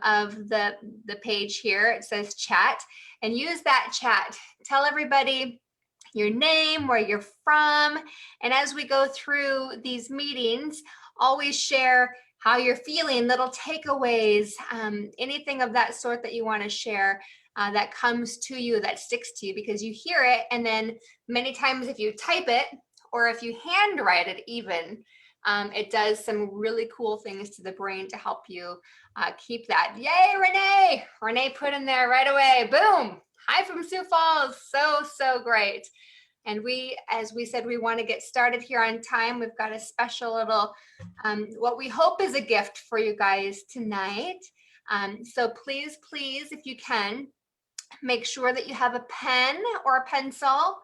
of the page here. It says chat, and use that chat. Tell everybody your name, where you're from. And as we go through these meetings, always share how you're feeling, little takeaways, anything of that sort that you want to share that comes to you, that sticks to you, because you hear it. And then many times if you type it or if you handwrite it even, it does some really cool things to the brain to help you keep that. Yay, Renee! Renee put in there right away. Boom! Hi from Sioux Falls. So great. And we, as we said, we want to get started here on time. We've got a special little, what we hope is a gift for you guys tonight. So please, if you can, make sure that you have a pen or a pencil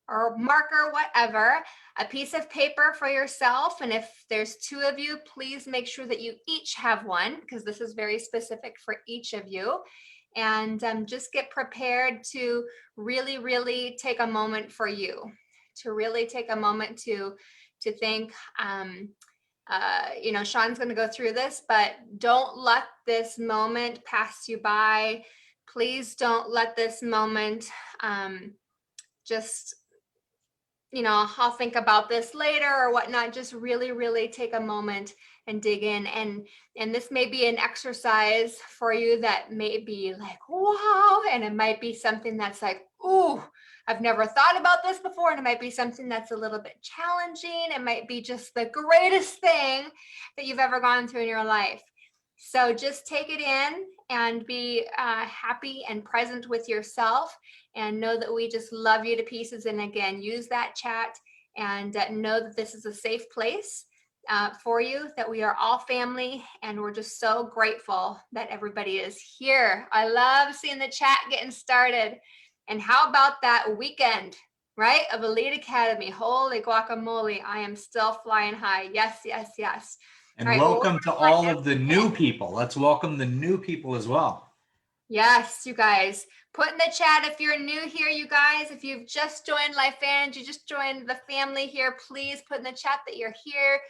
or marker, whatever, a piece of paper for yourself. And if there's two of you, please make sure that you each have one, because this is very specific for each of you. And just get prepared to really take a moment for you, to really take a moment to think, you know, Sean's going to go through this, but don't let this moment pass you by. Please don't let this moment just, you know, I'll think about this later or whatnot. Just really take a moment and dig in. And this may be an exercise for you that may be like, wow. And it might be something that's like, ooh, I've never thought about this before. And it might be something that's a little bit challenging. It might be just the greatest thing that you've ever gone through in your life. So just take it in and be happy and present with yourself, and know that we just love you to pieces. And again, use that chat and know that this is a safe place for you, that we are all family, and we're just so grateful that everybody is here. I love seeing the chat getting started. And how about that weekend, right, of Elite Academy? Holy guacamole, I am still flying high. Yes. And right, welcome to all of the new people. Let's welcome the new people as well. Yes, you guys. Put in the chat if you're new here, you guys. If you've just joined LifeVantage, you just joined the family here, please put in the chat that you're here.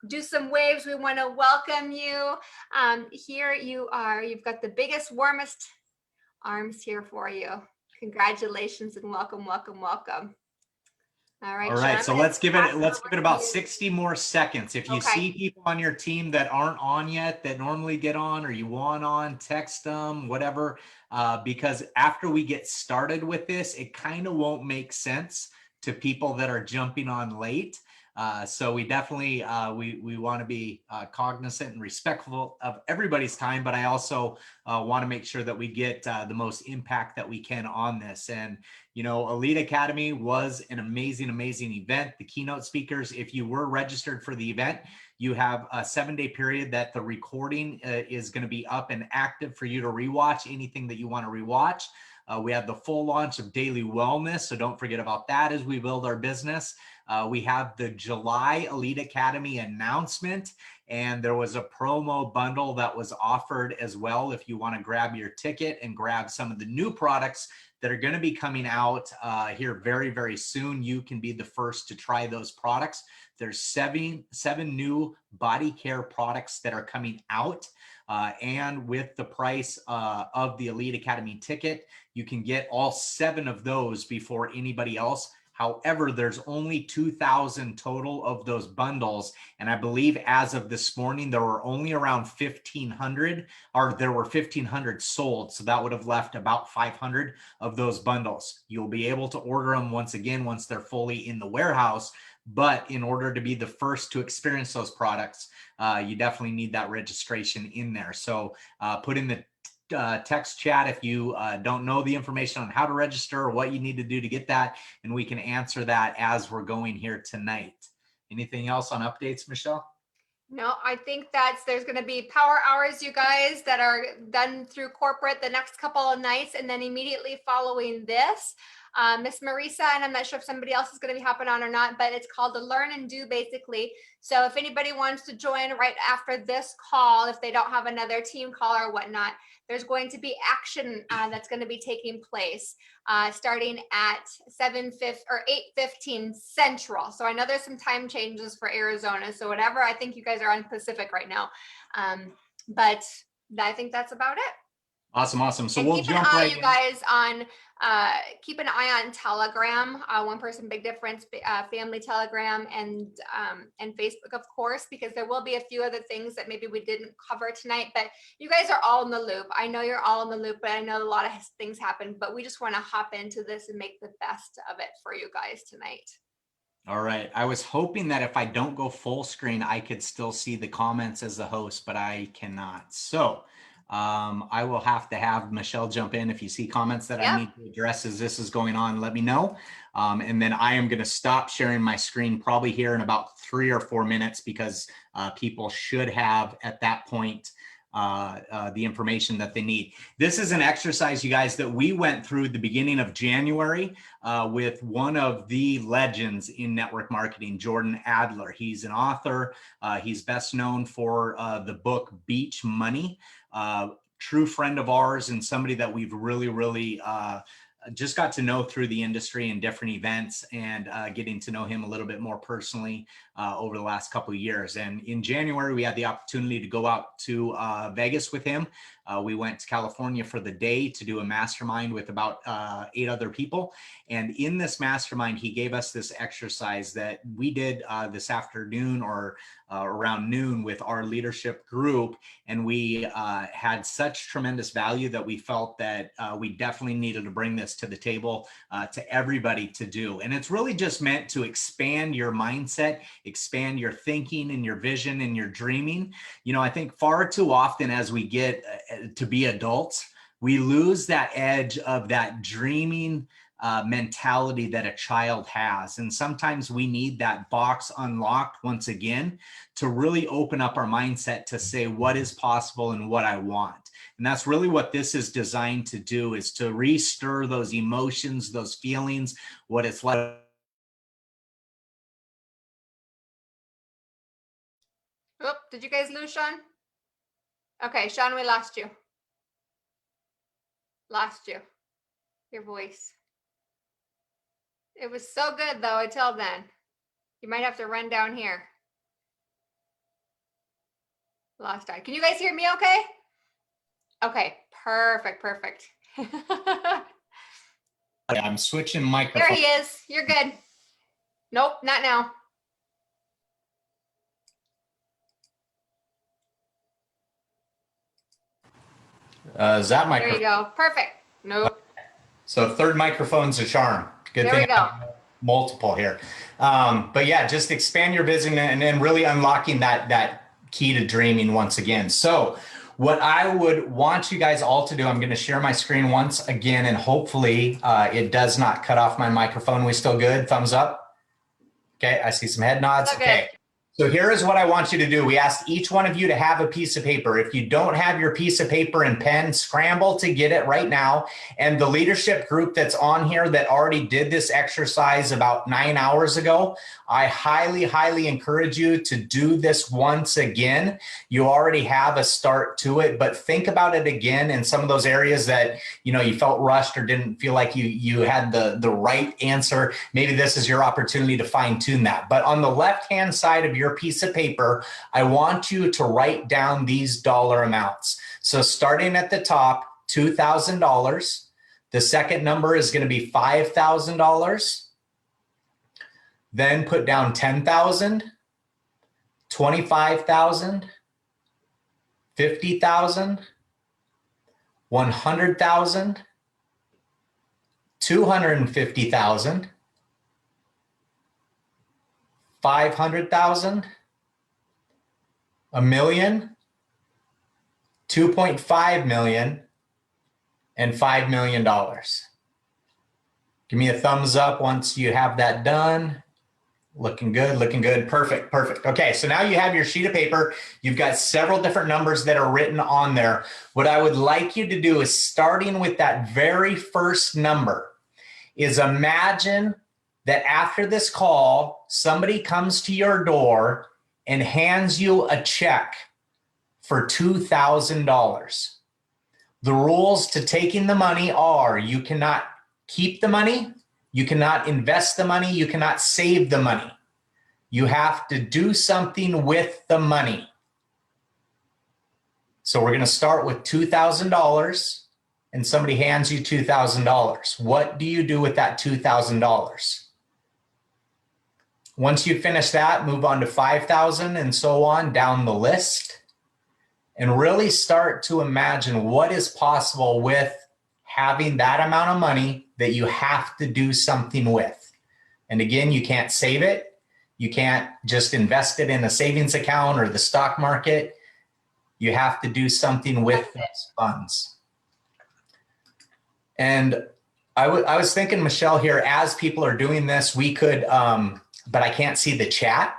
Do some waves. We want to welcome you. Here you are. You've got the biggest, warmest arms here for you. Congratulations and welcome. All right, Sean, so let's give it about 60 more seconds. If you see people on your team that aren't on yet, that normally get on, or you want on, text them, whatever, because after we get started with this, it kind of won't make sense to people that are jumping on late. So we definitely, we want to be cognizant and respectful of everybody's time, but I also want to make sure that we get the most impact that we can on this. And, you know, Elite Academy was an amazing event. The keynote speakers, if you were registered for the event, you have a 7-day period that the recording is going to be up and active for you to rewatch anything that you want to rewatch. We have the full launch of Daily Wellness, so don't forget about that as we build our business. We have the July Elite Academy announcement, and there was a promo bundle that was offered as well. If you want to grab your ticket and grab some of the new products that are going to be coming out here very soon, you can be the first to try those products. There's seven new body care products that are coming out. And with the price of the Elite Academy ticket, you can get all 7 of those before anybody else. However, there's only 2,000 total of those bundles. And I believe as of this morning, there were only around 1,500, or there were 1,500 sold. So that would have left about 500 of those bundles. You'll be able to order them once they're fully in the warehouse. But in order to be the first to experience those products, you definitely need that registration in there. So put in the text chat if you don't know the information on how to register or what you need to do to get that, and we can answer that as we're going here tonight. Anything else on updates, Michelle? No, I think there's going to be power hours, you guys, that are done through corporate the next couple of nights, and then immediately following this, Miss Marisa, and I'm not sure if somebody else is going to be hopping on or not, but it's called the Learn and Do, basically. So if anybody wants to join right after this call, if they don't have another team call or whatnot, there's going to be action that's going to be taking place starting at 8:15 Central. So I know there's some time changes for Arizona. So whatever, I think you guys are on Pacific right now. But I think that's about it. Awesome. Awesome. So and we'll jump right you in. guys on keep an eye on Telegram, One Person Big Difference, family Telegram, and Facebook, of course, because there will be a few other things that maybe we didn't cover tonight, but you guys are all in the loop. I know you're all in the loop, but I know a lot of things happen, but we just want to hop into this and make the best of it for you guys tonight. All right. I was hoping that if I don't go full screen, I could still see the comments as the host, but I cannot. So I will have to have Michelle jump in. If you see comments that I need to address as this is going on, let me know. And then I am going to stop sharing my screen probably here in about 3 or 4 minutes, because people should have at that point the information that they need. This is an exercise, you guys, that we went through the beginning of January with one of the legends in network marketing, Jordan Adler. He's an author. He's best known for the book Beach Money. True friend of ours and somebody that we've really just got to know through the industry and different events, and getting to know him a little bit more personally over the last couple of years. And in January, we had the opportunity to go out to Vegas with him. We went to California for the day to do a mastermind with about 8 other people. And in this mastermind, he gave us this exercise that we did this afternoon or around noon with our leadership group. And we had such tremendous value that we felt that we definitely needed to bring this to the table to everybody to do. And it's really just meant to expand your mindset, expand your thinking and your vision and your dreaming. You know, I think far too often as we get to be adults, we lose that edge of that dreaming mentality that a child has. And sometimes we need that box unlocked once again to really open up our mindset to say what is possible and what I want. And that's really what this is designed to do, is to restir those emotions, those feelings, what it's like. Oh, did you guys lose Sean? Okay, Sean, we lost you. Lost you. Your voice. It was so good though until then. You might have to run down here. Lost eye. Can you guys hear me okay? Okay, perfect. I'm switching microphones. There he is. You're good. Nope, not now. Is that microphone? There you go. Perfect. Nope. So third microphone's a charm. Good there thing we go. Multiple here. But yeah, just expand your vision and then really unlocking that key to dreaming once again. So what I would want you guys all to do, I'm going to share my screen once again, and hopefully it does not cut off my microphone. We still good? Thumbs up. Okay, I see some head nods. Okay. So here is what I want you to do. We asked each one of you to have a piece of paper. If you don't have your piece of paper and pen, scramble to get it right now. And the leadership group that's on here that already did this exercise about 9 hours ago, I highly encourage you to do this once again. You already have a start to it, but think about it again in some of those areas that you felt rushed or didn't feel like you had the right answer. Maybe this is your opportunity to fine tune that. But on the left-hand side of your piece of paper, I want you to write down these dollar amounts. So starting at the top, $2,000. The second number is going to be $5,000. Then put down 10,000, 25,000, 50,000, 100,000, 250,000, 500,000, $1 million, 2.5 million, and $5 million. Give me a thumbs up once you have that done. Looking good, looking good. Perfect. Okay, so now you have your sheet of paper. You've got several different numbers that are written on there. What I would like you to do is, starting with that very first number, is imagine that after this call, somebody comes to your door and hands you a check for $2,000. The rules to taking the money are: you cannot keep the money, you cannot invest the money, you cannot save the money. You have to do something with the money. So we're going to start with $2,000 and somebody hands you $2,000. What do you do with that $2,000? Once you finish that, move on to 5,000 and so on down the list, and really start to imagine what is possible with having that amount of money that you have to do something with. And again, you can't save it. You can't just invest it in a savings account or the stock market. You have to do something with those funds. And I was thinking, Michelle, here, as people are doing this, we could, but I can't see the chat.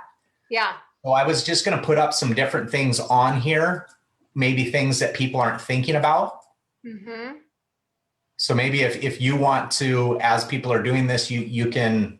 Yeah. So I was just going to put up some different things on here, maybe things that people aren't thinking about. Mm-hmm. So maybe if you want to, as people are doing this, you can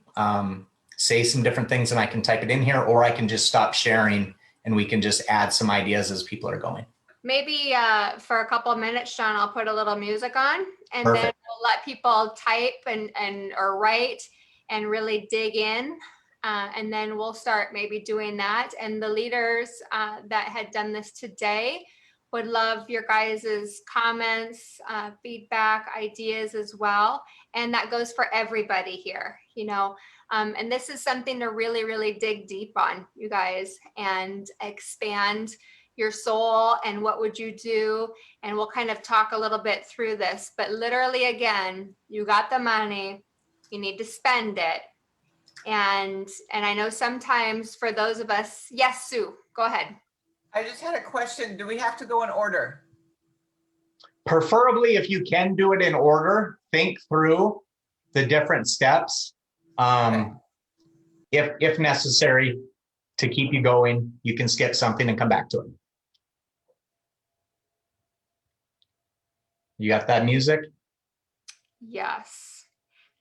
say some different things and I can type it in here, or I can just stop sharing and we can just add some ideas as people are going. Maybe for a couple of minutes, Sean, I'll put a little music on, and Perfect. then we'll let people type and or write and really dig in. And then we'll start maybe doing that. And the leaders that had done this today would love your guys's comments, feedback, ideas as well. And that goes for everybody here, you know. And this is something to really, really dig deep on, you guys, and expand your soul and what would you do. And we'll kind of talk a little bit through this, but literally, again, you got the money, you need to spend it. And I know sometimes for those of us, yes, Sue, go ahead. I just had a question. Do we have to go in order? Preferably, if you can do it in order, think through the different steps. If necessary, to keep you going, you can skip something and come back to it. You got that music? Yes.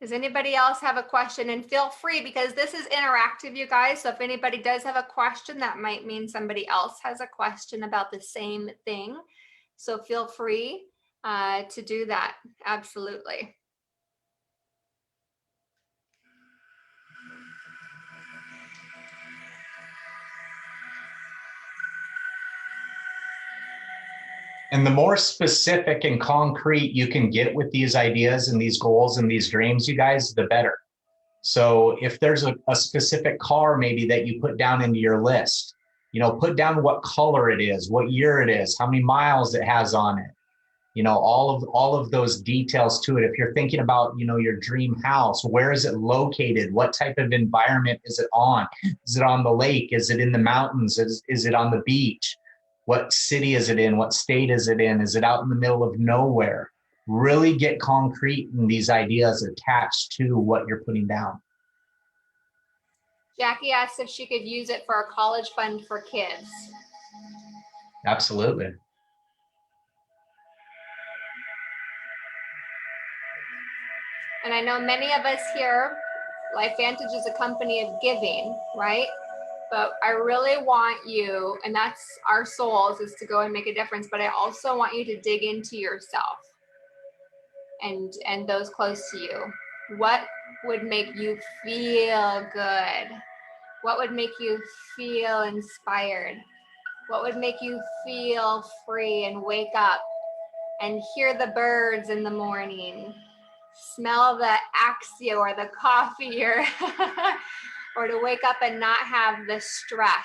Does anybody else have a question? And feel free, because this is interactive, you guys. So if anybody does have a question, that might mean somebody else has a question about the same thing. So feel free to do that. Absolutely. And the more specific and concrete you can get with these ideas and these goals and these dreams, you guys, the better. So if there's a specific car maybe that you put down into your list, you know, put down what color it is, what year it is, how many miles it has on it, you know, all of those details to it. If you're thinking about, you know, your dream house, where is it located? What type of environment is it on? Is it on the lake? Is it in the mountains? Is it on the beach? What city is it in? What state is it in? Is it out in the middle of nowhere? Really get concrete in these ideas attached to what you're putting down. Jackie asked if she could use it for a college fund for kids. Absolutely. And I know many of us here, LifeVantage is a company of giving, right? But I really want you, and that's our souls, is to go and make a difference. But I also want you to dig into yourself and those close to you. What would make you feel good? What would make you feel inspired? What would make you feel free and wake up and hear the birds in the morning, smell the axia or the coffee, or or to wake up and not have the stress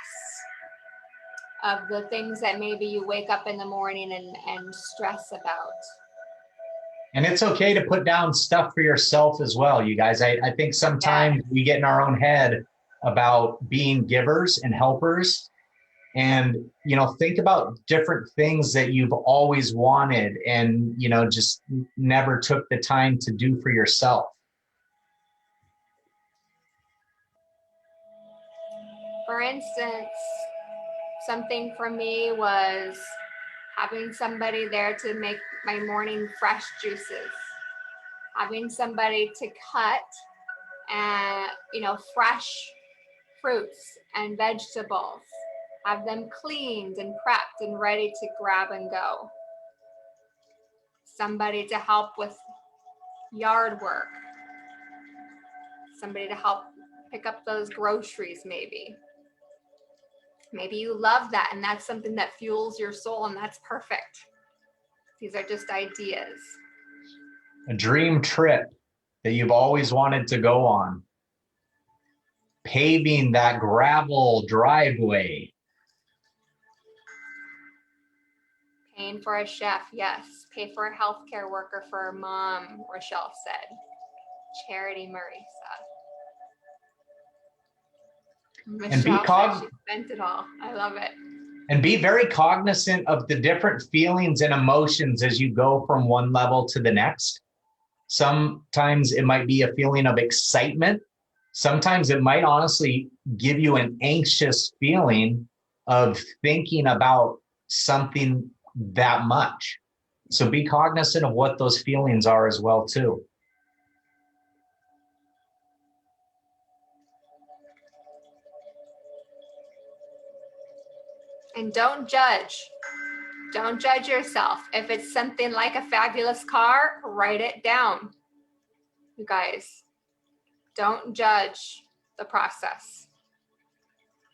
of the things that maybe you wake up in the morning and stress about. And it's okay to put down stuff for yourself as well, you guys. I think sometimes we get in our own head about being givers and helpers. And, you know, think about different things that you've always wanted and, you know, just never took the time to do for yourself. For instance, something for me was having somebody there to make my morning fresh juices, having somebody to cut you know, fresh fruits and vegetables, have them cleaned and prepped and ready to grab and go. Somebody to help with yard work, somebody to help pick up those groceries maybe. Maybe you love that and that's something that fuels your soul, and that's perfect. These are just ideas. A dream trip that you've always wanted to go on. Paving that gravel driveway. Paying for a chef, yes. Pay for a healthcare worker for a mom, Rochelle said. Charity Marisa. Michelle said she spent it all. I love it. And be very cognizant of the different feelings and emotions as you go from one level to the next. Sometimes it might be a feeling of excitement. Sometimes it might honestly give you an anxious feeling of thinking about something that much. So be cognizant of what those feelings are as well, too. And don't judge. Don't judge yourself. If it's something like a fabulous car, write it down. You guys, don't judge the process.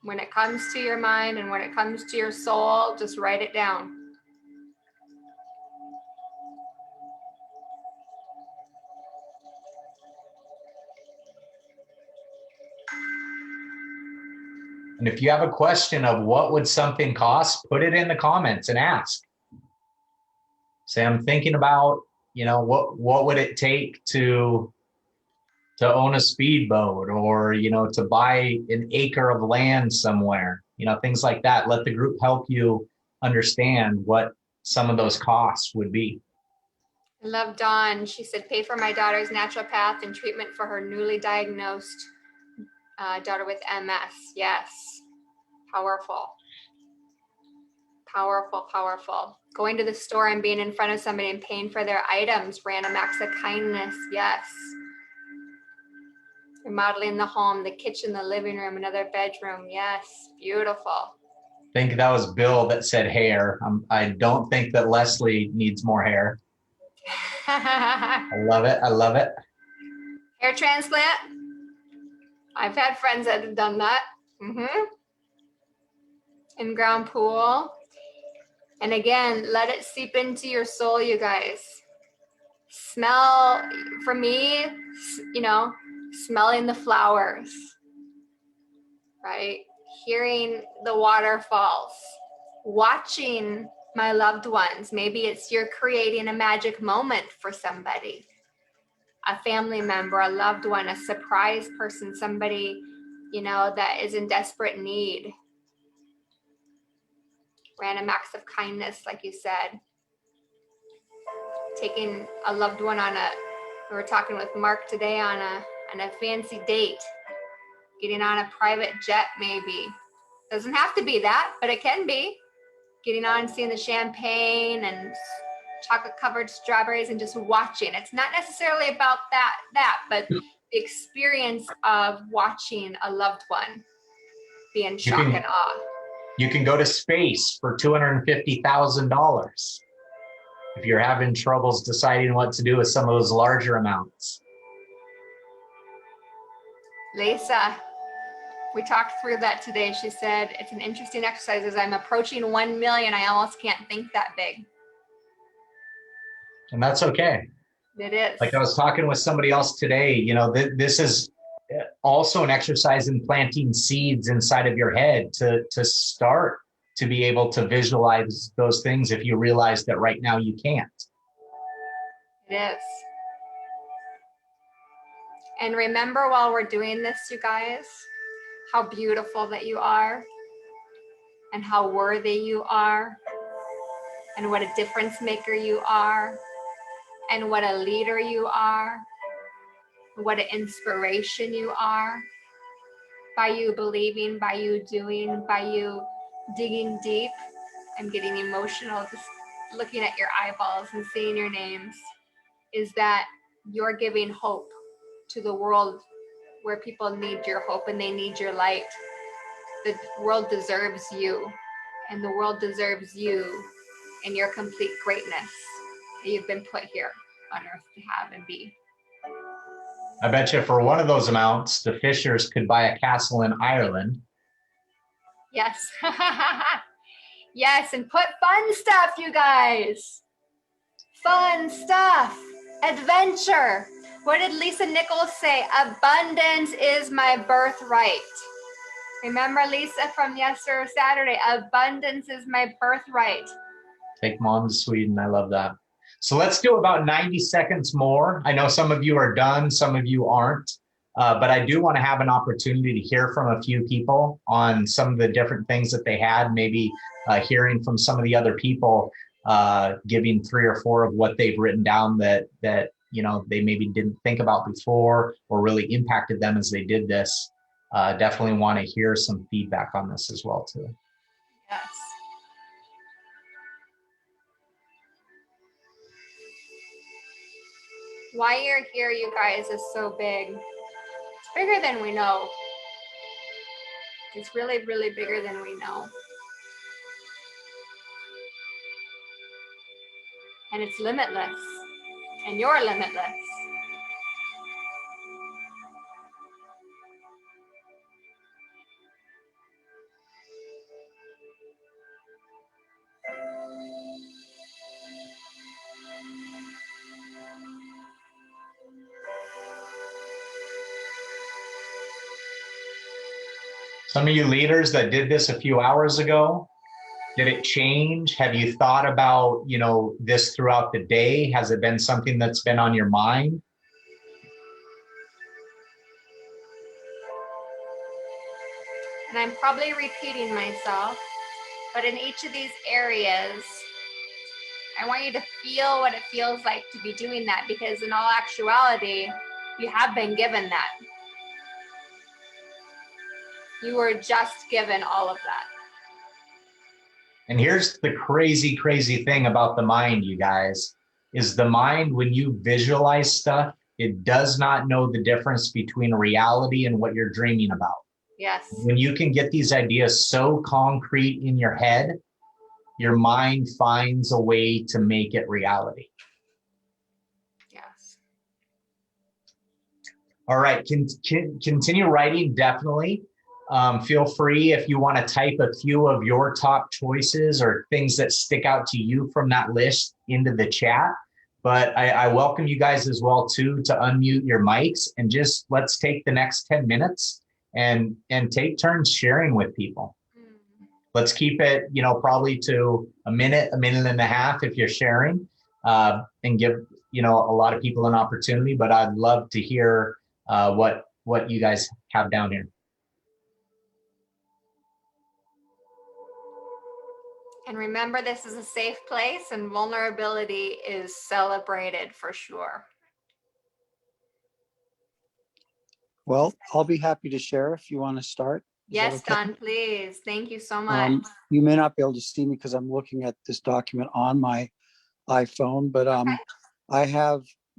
When it comes to your mind and when it comes to your soul, just write it down. And if you have a question of what would something cost, put it in the comments and ask. Say, I'm thinking about, what would it take to own a speedboat, or, to buy an acre of land somewhere, things like that. Let the group help you understand what some of those costs would be. I love Dawn. She said, pay for my daughter's naturopath and treatment for her newly diagnosed daughter with MS. Yes. Powerful. Powerful, powerful. Going to the store and being in front of somebody and paying for their items. Random acts of kindness. Yes. Remodeling the home, the kitchen, the living room, another bedroom. Yes. Beautiful. I think that was Bill that said hair. I don't think that Leslie needs more hair. I love it. I love it. Hair transplant. I've had friends that have done that. In-ground pool. And again, let it seep into your soul, you guys. Smell, for me, smelling the flowers, right? Hearing the waterfalls, watching my loved ones. Maybe it's you're creating a magic moment for somebody, a family member, a loved one, a surprise person, somebody, that is in desperate need. Random acts of kindness, like you said. Taking a loved one we were talking with Mark today on a fancy date. Getting on a private jet, maybe. Doesn't have to be that, but it can be. Getting on and seeing the champagne and chocolate covered strawberries and just watching. It's not necessarily about that, but the experience of watching a loved one be in shock and awe. You can go to space for $250,000 if you're having troubles deciding what to do with some of those larger amounts. Lisa, we talked through that today. She said, it's an interesting exercise. As I'm approaching 1 million, I almost can't think that big. And that's okay. It is. Like I was talking with somebody else today, this is also an exercise in planting seeds inside of your head to start to be able to visualize those things if you realize that right now you can't. It is. And remember, while we're doing this, you guys, how beautiful that you are and how worthy you are and what a difference maker you are and what a leader you are, what an inspiration you are, by you believing, by you doing, by you digging deep. I'm getting emotional just looking at your eyeballs and seeing your names, is that you're giving hope to the world where people need your hope and they need your light. The world deserves you, and the world deserves you and your complete greatness that you've been put here on earth to have and be. I bet you for one of those amounts, the Fishers could buy a castle in Ireland. Yes. Yes, and put fun stuff, you guys. Fun stuff. Adventure. What did Lisa Nichols say? Abundance is my birthright. Remember Lisa from yesterday, Saturday? Abundance is my birthright. Take mom to Sweden. I love that. So let's do about 90 seconds more. I know some of you are done, some of you aren't, but I do want to have an opportunity to hear from a few people on some of the different things that they had, maybe hearing from some of the other people, giving 3 or 4 of what they've written down that they maybe didn't think about before or really impacted them as they did this. Definitely want to hear some feedback on this as well too. Yes. Why you're here, you guys, is so big. It's bigger than we know. It's really, really bigger than we know. And it's limitless. And you're limitless. Some of you leaders that did this a few hours ago, did it change? Have you thought about, this throughout the day? Has it been something that's been on your mind? And I'm probably repeating myself, but in each of these areas, I want you to feel what it feels like to be doing that, because in all actuality, you have been given that. You were just given all of that. And here's the crazy, crazy thing about the mind, you guys, is the mind, when you visualize stuff, it does not know the difference between reality and what you're dreaming about. Yes. When you can get these ideas so concrete in your head, your mind finds a way to make it reality. Yes. All right, continue writing, definitely. Feel free if you want to type a few of your top choices or things that stick out to you from that list into the chat. But I welcome you guys as well too to unmute your mics and just let's take the next 10 minutes and take turns sharing with people. Let's keep it, probably to a minute and a half if you're sharing, and give, a lot of people an opportunity. But I'd love to hear what you guys have down here. And remember, this is a safe place and vulnerability is celebrated for sure. Well, I'll be happy to share if you want to start. Yes, okay? Don, please. Thank you so much. You may not be able to see me because I'm looking at this document on my iPhone, but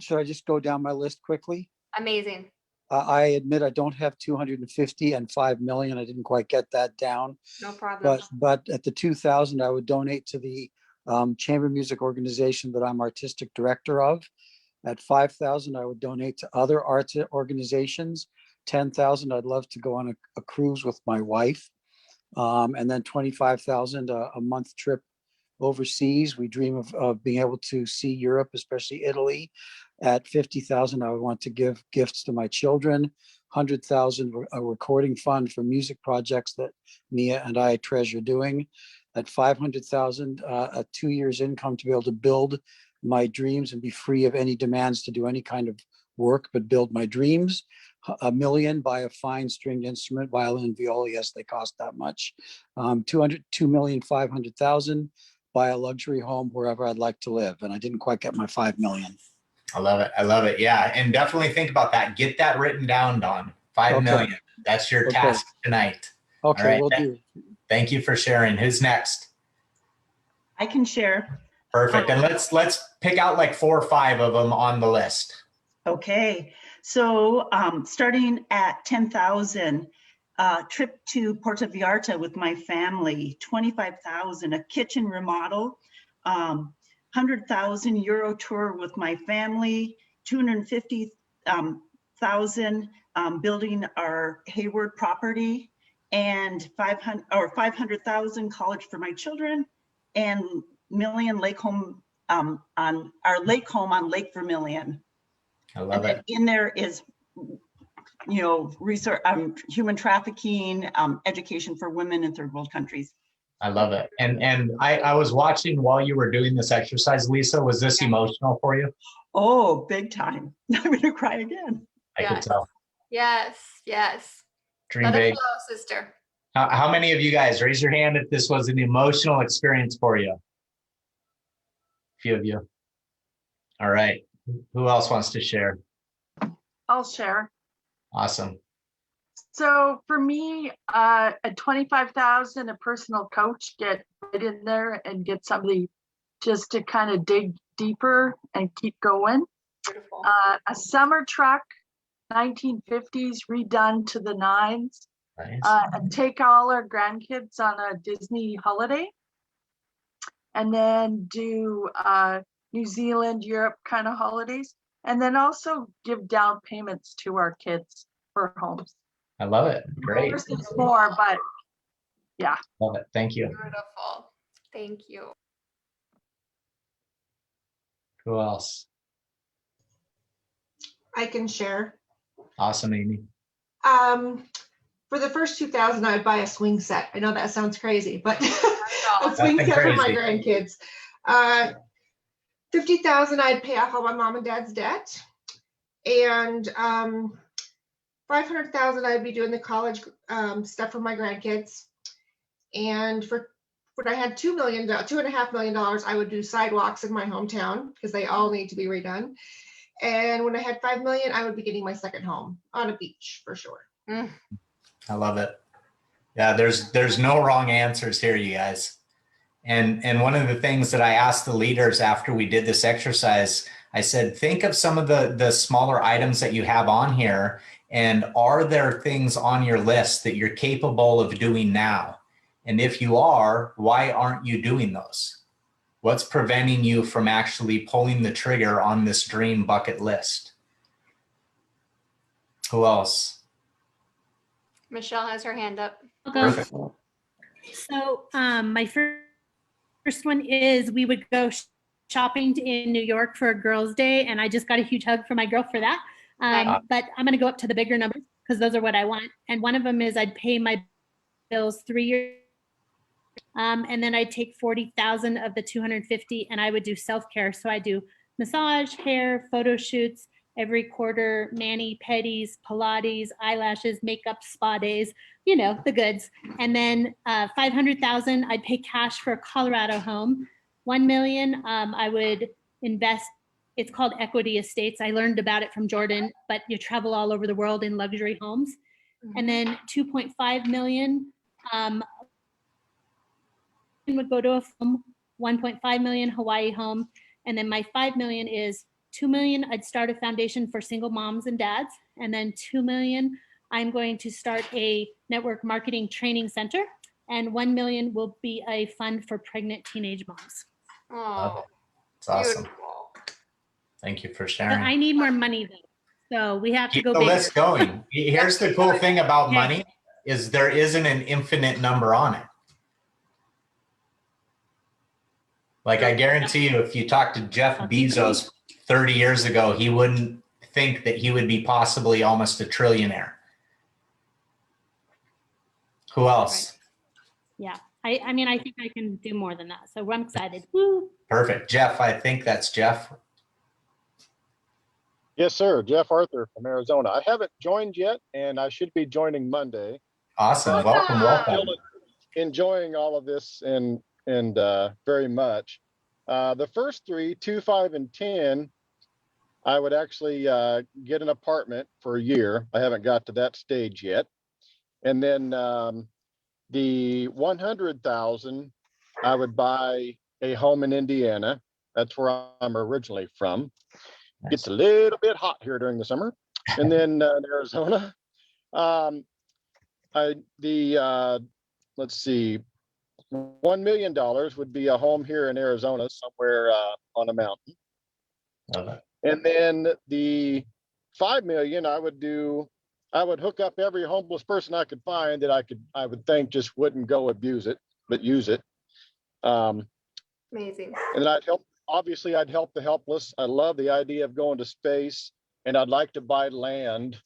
should I just go down my list quickly? Amazing. I admit I don't have 250 and 5 million. I didn't quite get that down. No problem. But at the 2,000, I would donate to the chamber music organization that I'm artistic director of. At 5,000, I would donate to other arts organizations. 10,000, I'd love to go on a cruise with my wife. And then 25,000, a month trip overseas. We dream of being able to see Europe, especially Italy. At 50,000, I would want to give gifts to my children. 100,000, a recording fund for music projects that Mia and I treasure doing. At 500,000, a 2 years income to be able to build my dreams and be free of any demands to do any kind of work, but build my dreams. 1 million, buy a fine stringed instrument, violin, viola, yes, they cost that much. 2,500,000, buy a luxury home wherever I'd like to live. And I didn't quite get my 5 million. I love it. I love it. Yeah. And definitely think about that. Get that written down, Don. 5 million. That's your task tonight. Okay, all right. We'll do. Thank you for sharing. Who's next? I can share. Perfect. And let's pick out like 4 or 5 of them on the list. Okay. So starting at 10,000, trip to Puerto Vallarta with my family. 25,000, a kitchen remodel. 100,000 euro tour with my family. 250,000 building our Hayward property. and 500,000 college for my children, and million lake home on our lake home on Lake Vermilion. I love it. In there is, you know, research, human trafficking, education for women in third world countries. I love it. And I was watching while you were doing this exercise, Lisa. Was this emotional for you? Oh, big time. I'm gonna cry again. I could tell. Yes, yes. Dream Let us big. know, sister. How many of you guys raise your hand if this was an emotional experience for you? A few of you. All right. Who else wants to share? I'll share. Awesome. So for me, at 25,000, a personal coach, get right in there and get somebody just to kind of dig deeper and keep going. Beautiful. A summer truck, 1950s, redone to the nines, Nice. and take all our grandkids on a Disney holiday. And then do New Zealand, Europe kind of holidays. And then also give down payments to our kids for homes. I love it. Great. Of course, there's more, but yeah. Love it. Thank you. Beautiful. Thank you. Who else? I can share. Awesome, Amy. For the first 2,000, I would buy a swing set. I know that sounds crazy, but all. a swing Nothing set for my crazy. grandkids. 50,000, I'd pay off all my mom and dad's debt, and 500,000, I'd be doing the college stuff for my grandkids. And for when I had $2.5 million, I would do sidewalks in my hometown because they all need to be redone. And when I had 5 million, I would be getting my second home on a beach for sure. I love it. Yeah, there's no wrong answers here, you guys. And one of the things that I asked the leaders after we did this exercise, I said, think of some of the smaller items that you have on here. And are there things on your list that you're capable of doing now? And if you are, why aren't you doing those? What's preventing you from actually pulling the trigger on this dream bucket list? Who else? Michelle has her hand up. Perfect. So my first one is we would go shopping in New York for a girls' day, and I just got a huge hug from my girl for that. Nice. But I'm going to go up to the bigger numbers because those are what I want. And one of them is I'd pay my bills 3 years. And then I'd take 40,000 of the 250 and I would do self-care. So I do massage, hair, photo shoots every quarter, mani, pedis, Pilates, eyelashes, makeup, spa days, you know, the goods. And then 500,000, I'd pay cash for a Colorado home. 1 million, I would invest. It's called equity estates. I learned about it from Jordan, but you travel all over the world in luxury homes. And then 2.5 million, would go to a home, 1.5 million Hawaii home. And then my 5 million is 2 million. I'd start a foundation for single moms and dads. And then 2 million, I'm going to start a network marketing training center. And 1 million will be a fund for pregnant teenage moms. Oh, It's awesome. beautiful. Thank you for But sharing. I need more money though. So we have to Keep go the bigger. list going. Here's the cool thing about Yeah. money is there isn't an infinite number on it. Like I guarantee you, if you talk to Jeff Bezos 30 years ago, he wouldn't think that he would be possibly almost a trillionaire. Who else? Yeah. I mean, I think I can do more than that. So I'm excited. Woo. Perfect. Jeff, I think that's Jeff. Yes, sir. Jeff Arthur from Arizona. I haven't joined yet, and I should be joining Monday. Awesome. Welcome, welcome. Still enjoying all of this and very much. The first three, 2, 5, and 10, I would actually get an apartment for a year. I haven't got to that stage yet. And then the 100,000, I would buy a home in Indiana. That's where I'm originally from. Nice. Gets a little bit hot here during the summer. And then in Arizona, let's see, $1 million would be a home here in Arizona, somewhere on a mountain. Love it. And then the 5 million, I would do I would hook up every homeless person I could find that I would think just wouldn't go abuse it, but use it. Amazing. And then obviously I'd help the helpless. I love the idea of going to space, and I'd like to buy land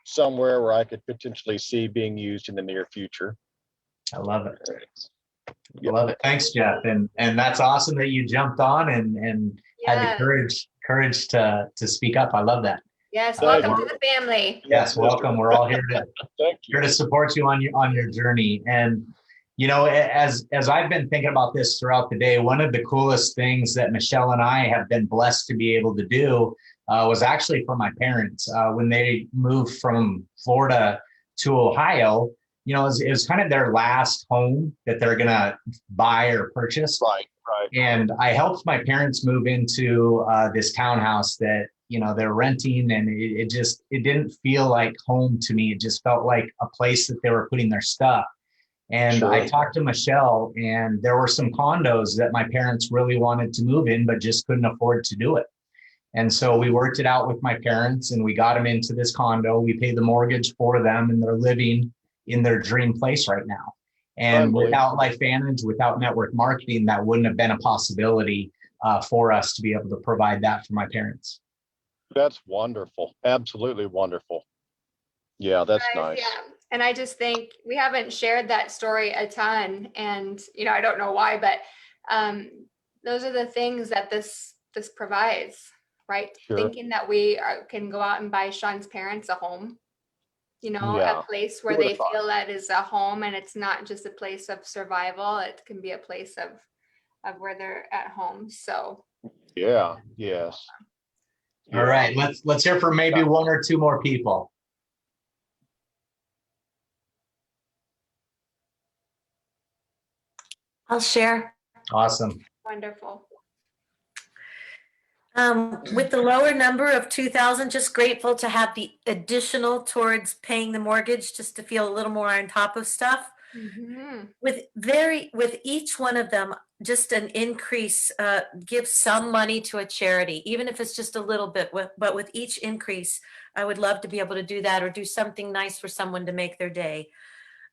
somewhere where I could potentially see being used in the near future. I love it. I love it. Thanks, Jeff. And that's awesome that you jumped on and had the courage to speak up. I love that. Yes, welcome to the family. Yes, welcome. We're all here to Thank you. support you on your journey. And you know, as I've been thinking about this throughout the day, one of the coolest things that Michelle and I have been blessed to be able to do was actually for my parents when they moved from Florida to Ohio. You know, it was kind of their last home that they're gonna buy or purchase. Right. And I helped my parents move into this townhouse that, you know, they're renting, and it didn't feel like home to me. It just felt like a place that they were putting their stuff. And Sure. I talked to Michelle, and there were some condos that my parents really wanted to move in, but just couldn't afford to do it. And so we worked it out with my parents, and we got them into this condo. We paid the mortgage for them, and they're living in their dream place right now. And without LifeVantage, without network marketing, that wouldn't have been a possibility for us to be able to provide that for my parents. That's wonderful. Absolutely wonderful. Yeah, that's nice. Yeah. And I just think we haven't shared that story a ton. And, you know, I don't know why, but those are the things that this provides, right? Sure. Thinking that we can go out and buy Sean's parents a home, you know, Yeah. a place where they feel that is a home, and it's not just a place of survival. It can be a place of where they're at home. So. Yeah. Yes. All right, let's hear from maybe one or two more people. I'll share. Awesome. Wonderful. With the lower number of 2,000, just grateful to have the additional towards paying the mortgage, just to feel a little more on top of stuff. Mm-hmm. With each one of them, just an increase, give some money to a charity, even if it's just a little bit. But with each increase, I would love to be able to do that, or do something nice for someone to make their day.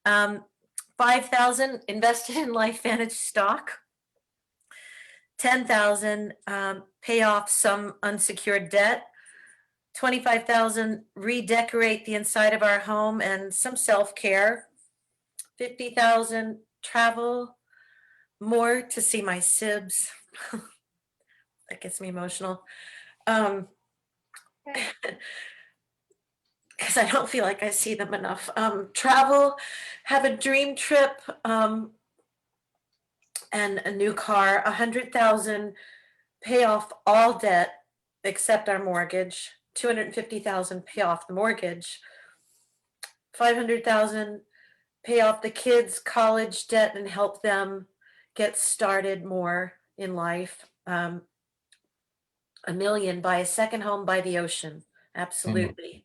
5,000 invested in LifeVantage stock. 10,000 pay off some unsecured debt. 25,000 redecorate the inside of our home and some self-care. 50,000 travel more to see my sibs. That gets me emotional. Because I don't feel like I see them enough. Travel, have a dream trip, and a new car. 100,000 pay off all debt except our mortgage. 250,000 pay off the mortgage. 500,000 pay off the kids' college debt and help them get started more in life. 1 million, buy a second home by the ocean. Absolutely.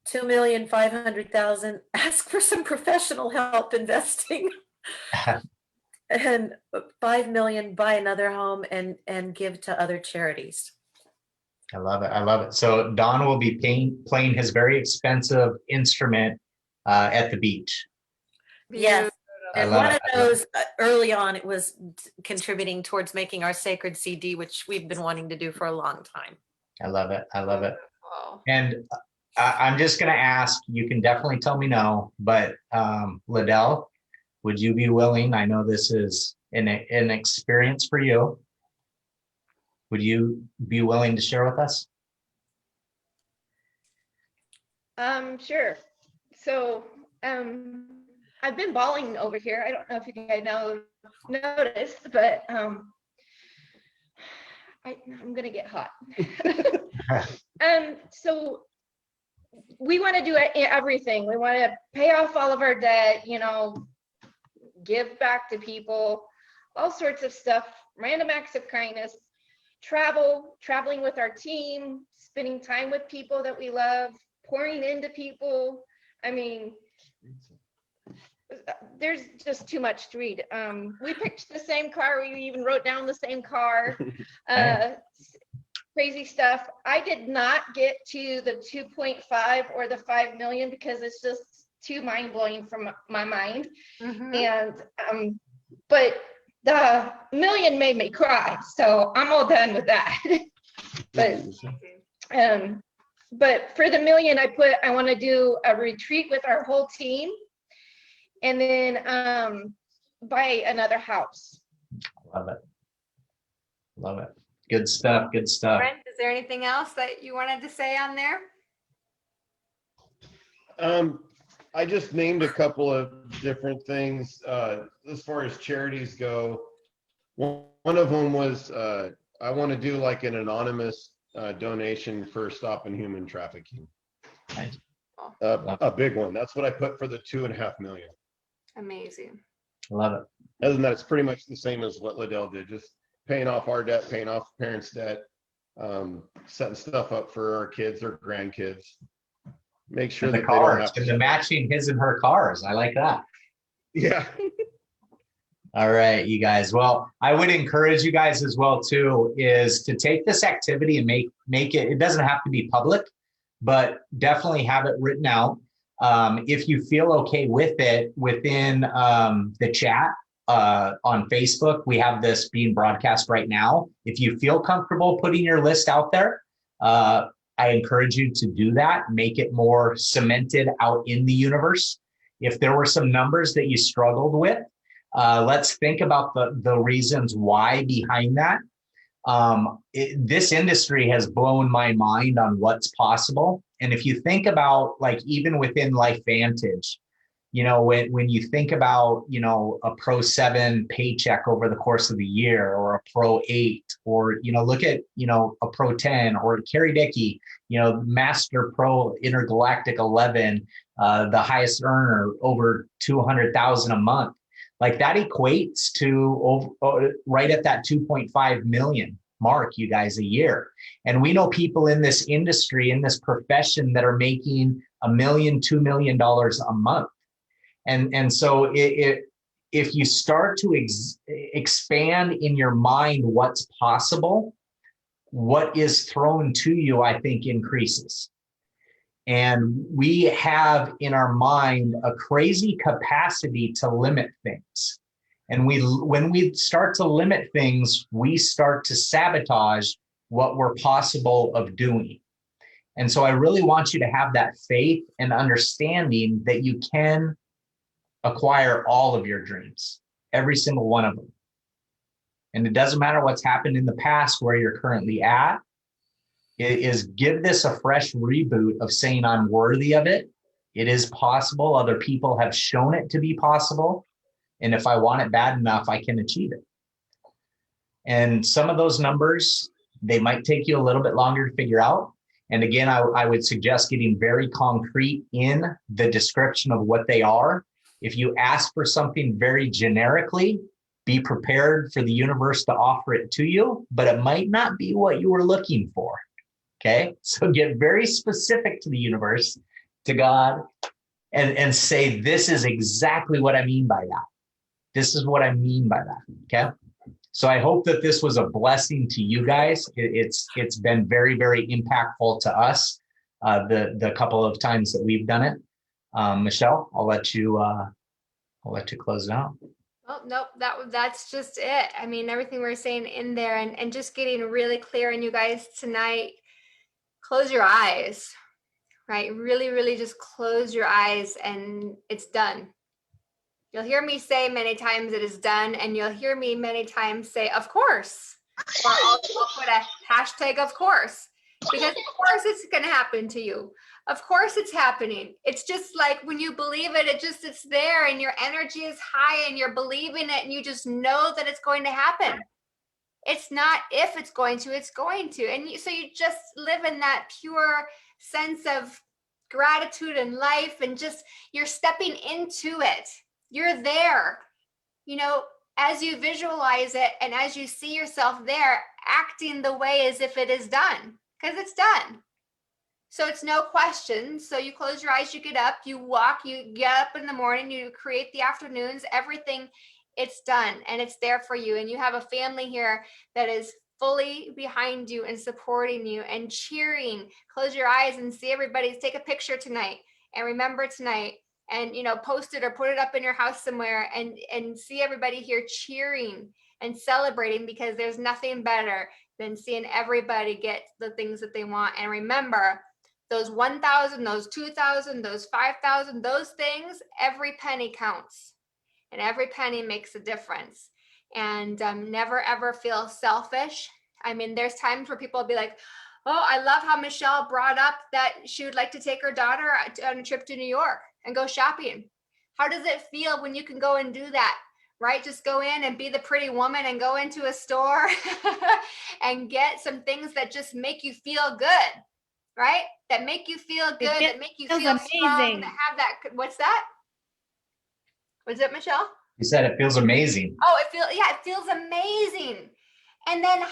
2,500,000, ask for some professional help investing. And 5 million, buy another home and give to other charities. I love it. I love it. So Don will be playing his very expensive instrument at the beach. Yes. And love one it. of those early on, it was contributing towards making our sacred CD, which we've been wanting to do for a long time. I love it. I love it. Wow. And I'm just going to ask, you can definitely tell me no, but Liddell, would you be willing? I know this is an experience for you. Would you be willing to share with us? Sure. So, I've been bawling over here. I don't know if you guys noticed, but I'm gonna get hot. So we want to do everything. We want to pay off all of our debt, you know, give back to people, all sorts of stuff, random acts of kindness, traveling with our team, spending time with people that we love, pouring into people. I mean, there's just too much to read. We picked the same car. We even wrote down the same car. crazy stuff. I did not get to the 2.5 or the 5 million because it's just too mind blowing from my mind. And but the million made me cry, so I'm all done with that. But for the million, I want to do a retreat with our whole team, and then buy another house. Love it. Love it. Good stuff. Good stuff. Brent, is there anything else that you wanted to say on there? I just named a couple of different things as far as charities go. One of them was I want to do like an anonymous donation for stopping human trafficking. Nice. A big one. That's what I put for the 2.5 million. Amazing. Love it. Other than that, it's pretty much the same as what Liddell did, just paying off our debt, paying off parents' debt, setting stuff up for our kids or grandkids. Make sure And the that they don't cars have to. and the matching his and her cars. I like that. Yeah. All right, you guys. Well, I would encourage you guys as well too, is to take this activity and make it, it doesn't have to be public, but definitely have it written out. If you feel okay with it within the chat on Facebook, we have this being broadcast right now. If you feel comfortable putting your list out there, I encourage you to do that, make it more cemented out in the universe. If there were some numbers that you struggled with, let's think about the reasons why behind that. This industry has blown my mind on what's possible. And if you think about, like, even within LifeVantage, you know, when you think about, you know, a Pro 7 paycheck over the course of the year, or a Pro 8, or, you know, look at, you know, a Pro 10, or Carrie Dickey, you know, Master Pro Intergalactic 11, the highest earner, over 200,000 a month. Like, that equates to right at that 2.5 million mark, you guys, a year. And we know people in this industry, in this profession, that are making $1 million, $2 million a month. And so if you start to expand in your mind what's possible, what is thrown to you, I think, increases. And we have in our mind a crazy capacity to limit things. And when we start to limit things, we start to sabotage what we're possible of doing. And so I really want you to have that faith and understanding that you can acquire all of your dreams, every single one of them. And it doesn't matter what's happened in the past, where you're currently at. It is, give this a fresh reboot of saying, I'm worthy of it. It is possible. Other people have shown it to be possible. And if I want it bad enough, I can achieve it. And some of those numbers, they might take you a little bit longer to figure out. And again, I would suggest getting very concrete in the description of what they are. If you ask for something very generically, be prepared for the universe to offer it to you, but it might not be what you were looking for. Okay, so get very specific to the universe, to God, and say, this is exactly what I mean by that. This is what I mean by that. Okay, so I hope that this was a blessing to you guys. It's been very, very impactful to us, the couple of times that we've done it. Michelle, I'll let you close it out. Oh, nope, that's just it. I mean, everything we're saying in there, and just getting really clear. And you guys tonight, close your eyes, right? Really, really just close your eyes, and it's done. You'll hear me say many times it is done, and you'll hear me many times say, of course, or I'll put a hashtag of course, because of course it's going to happen to you. Of course it's happening. It's just like when you believe it, it's there, and your energy is high, and you're believing it, and you just know that it's going to happen. It's not if it's going to, it's going to. And so you just live in that pure sense of gratitude and life, and just, you're stepping into it. You're there, you know, as you visualize it, and as you see yourself there, acting the way as if it is done, because it's done. So it's no question. So you close your eyes, you get up, you walk, you get up in the morning, you create the afternoons, everything, it's done, and it's there for you. And you have a family here that is fully behind you and supporting you and cheering. Close your eyes and see everybody. Take a picture tonight and remember tonight, and post it or put it up in your house somewhere, and see everybody here cheering and celebrating, because there's nothing better than seeing everybody get the things that they want. And remember, those 1,000, those 2,000, those 5,000, those things, every penny counts, and every penny makes a difference. And never ever feel selfish. I mean, there's times where people will be like, oh, I love how Michelle brought up that she would like to take her daughter on a trip to New York and go shopping. How does it feel when you can go and do that, right? Just go in and be the pretty woman and go into a store and get some things that just make you feel good, right? That make you feel good, that make you feel strong, that have that, what's that? What's it, Michelle? You said it feels amazing. Oh, it feels amazing. And then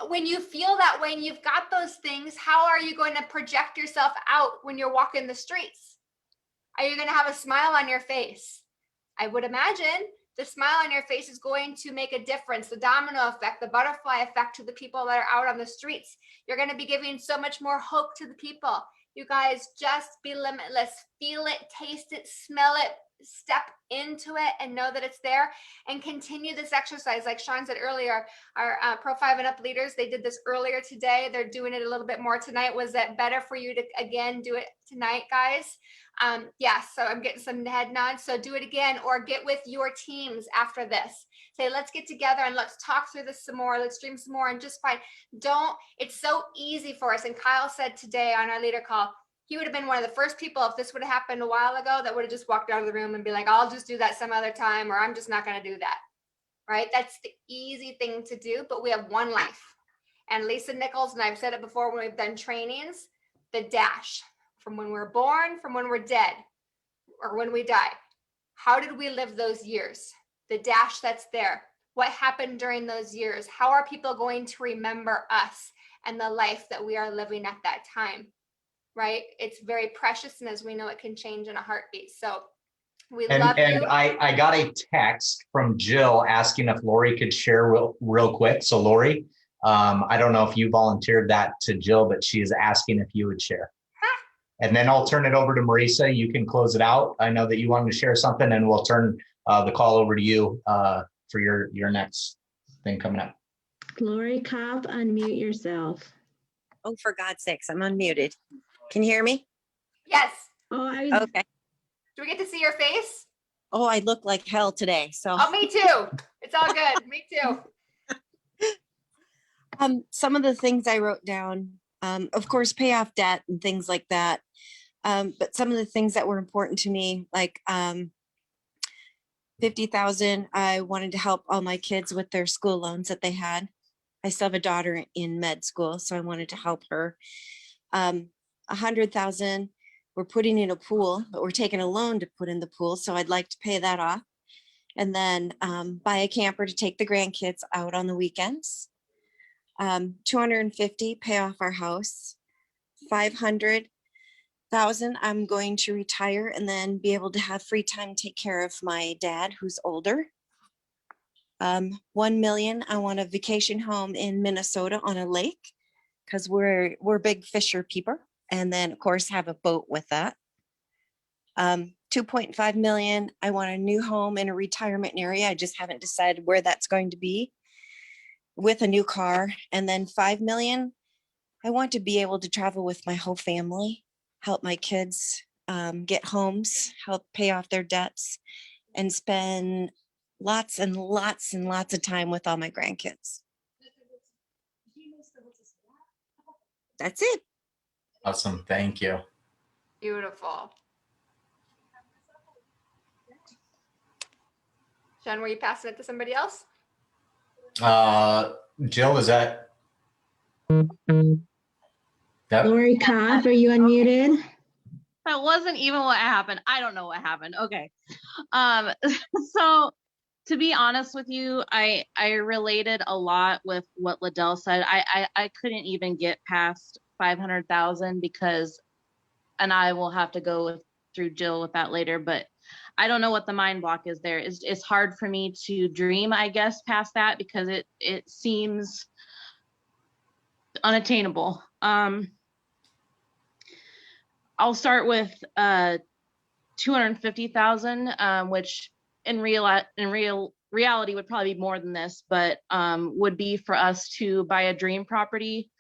when you feel that way and you've got those things, how are you going to project yourself out when you're walking the streets? Are you going to have a smile on your face? I would imagine the smile on your face is going to make a difference. The domino effect, the butterfly effect to the people that are out on the streets. You're going to be giving so much more hope to the people. You guys, just be limitless. Feel it, taste it, smell it, step into it, and know that it's there, and continue this exercise. Like Sean said earlier, our Pro 5 and Up leaders, they did this earlier today. They're doing it a little bit more tonight. Was that better for you to again do it tonight, guys? Yeah, so I'm getting some head nods. So do it again, or get with your teams after this. Say, let's get together and let's talk through this some more. Let's dream some more, and just it's so easy for us. And Kyle said today on our leader call, he would have been one of the first people, if this would have happened a while ago, that would have just walked out of the room and be like, I'll just do that some other time, or I'm just not going to do that, right? That's the easy thing to do, but we have one life. And Lisa Nichols, and I've said it before when we've done trainings, the dash from when we're born, from when we're dead, or when we die. How did we live those years? The dash that's there. What happened during those years? How are people going to remember us and the life that we are living at that time? Right? It's very precious. And as we know, it can change in a heartbeat. So we love you. And I got a text from Jill asking if Lori could share real quick. So Lori, I don't know if you volunteered that to Jill, but she is asking if you would share. And then I'll turn it over to Marisa. You can close it out. I know that you wanted to share something, and we'll turn the call over to you for your next thing coming up. Lori Kopp, unmute yourself. Oh, for God's sakes, I'm unmuted. Can you hear me? Yes. Oh, okay. Do we get to see your face? Oh, I look like hell today. So. Oh, me too. It's all good. Me too. Some of the things I wrote down, of course, pay off debt and things like that. But some of the things that were important to me, like 50,000, I wanted to help all my kids with their school loans that they had. I still have a daughter in med school, so I wanted to help her. 100,000, we're putting in a pool, but we're taking a loan to put in the pool. So I'd like to pay that off. And then buy a camper to take the grandkids out on the weekends. 250, pay off our house. 500,000, I'm going to retire and then be able to have free time to take care of my dad, who's older. 1 million, I want a vacation home in Minnesota on a lake, because we're big fisher people. And then of course have a boat with that. 2.5 million, I want a new home in a retirement area. I just haven't decided where that's going to be, with a new car. And then 5 million, I want to be able to travel with my whole family, help my kids get homes, help pay off their debts, and spend lots and lots and lots of time with all my grandkids. That's it. Awesome. Thank you. Beautiful. Sean, were you passing it to somebody else? Jill, is that? Yep. Lori Kopp, are you unmuted? That wasn't even what happened. I don't know what happened. Okay. So to be honest with you, I related a lot with what Liddell said. I couldn't even get past 500,000 because, and I will have to go through Jill with that later, but I don't know what the mind block is there. It's hard for me to dream, I guess, past that, because it seems unattainable. I'll start with 250,000, which in reality would probably be more than this, but would be for us to buy a dream property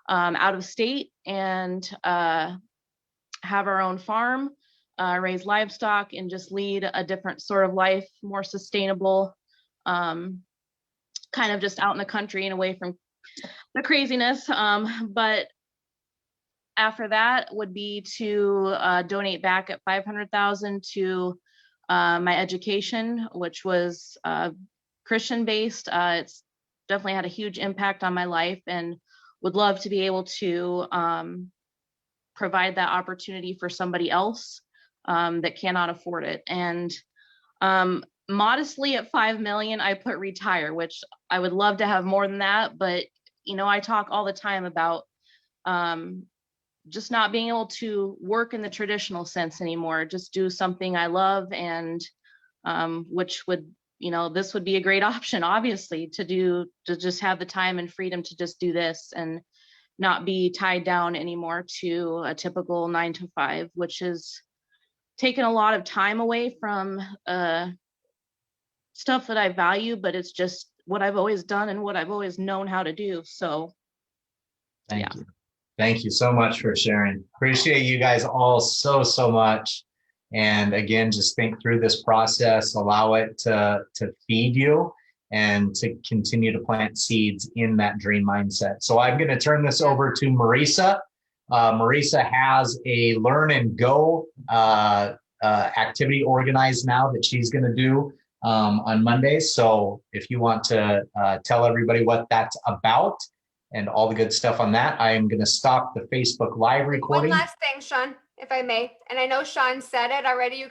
out of state and have our own farm, raise livestock, and just lead a different sort of life, more sustainable, kind of just out in the country and away from the craziness. But after that would be to donate back at 500,000 to my education, which was Christian based. It's definitely had a huge impact on my life, and would love to be able to provide that opportunity for somebody else that cannot afford it. And modestly at 5 million, I put retire, which I would love to have more than that. But, you know, I talk all the time about just not being able to work in the traditional sense anymore, just do something I love, and which would, you know, this would be a great option, obviously, to just have the time and freedom to just do this and not be tied down anymore to a typical 9 to 5, which is taken a lot of time away from stuff that I value, but it's just what I've always done and what I've always known how to do. So Thank you. Thank you so much for sharing. Appreciate you guys all so much. And again, just think through this process, allow it to feed you and to continue to plant seeds in that dream mindset. So I'm going to turn this over to Marisa. Marisa has a Learn and Go activity organized now that she's going to do on Mondays. So if you want to tell everybody what that's about and all the good stuff on that, I am going to stop the Facebook Live recording. One last thing, Sean, if I may. And I know Sean said it already, you guys.